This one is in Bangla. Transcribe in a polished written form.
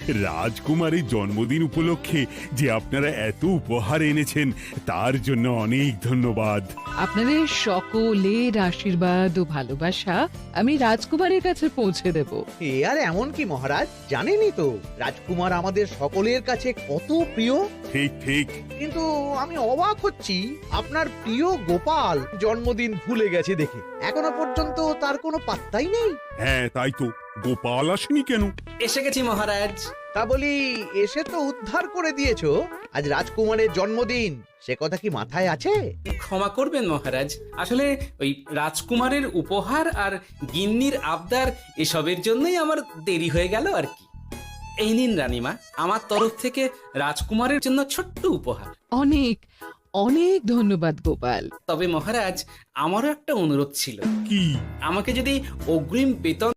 রাজকুমারের জন্মদিন উপলক্ষে যে আপনারা এত উপহার এনেছেন তার জন্য অনেক ধন্যবাদ। আপনাদের সকলের আশীর্বাদ ও ভালোবাসা আমি রাজকুমারের কাছে পৌঁছে দেব। এ আর এমন কি মহারাজ, জানেনই তো রাজকুমার আমাদের সকলের কাছে কত প্রিয়। ঠিক ঠিক। কিন্তু আমি অবাক হচ্ছি আপনার প্রিয় গোপাল জন্মদিন ভুলে গেছে দেখে। এখনো পর্যন্ত তার কোনো পাত্তাই নেই। হ্যাঁ তাই তো, গোপাল আসেনি কেন? এসে গেছি মহারাজ। তা বলি, এসে তো উদ্ধার করে দিয়েছো। আজ রাজকুমারের জন্মদিন, সে কথা কি মাথায় আছে? ক্ষমা করবেন মহারাজ, আসলে ওই রাজকুমারের উপহার আর গিন্নির আবদার এসবের জন্যই আমার দেরি হয়ে গেল আর কি। এই নিন রানীমা, আমার তরফ থেকে রাজকুমারের জন্য ছোট্ট উপহার। অনেক অনেক ধন্যবাদ গোপাল। তবে মহারাজ, আমারও একটা অনুরোধ ছিল। কি? আমাকে যদি অগ্রিম বেতন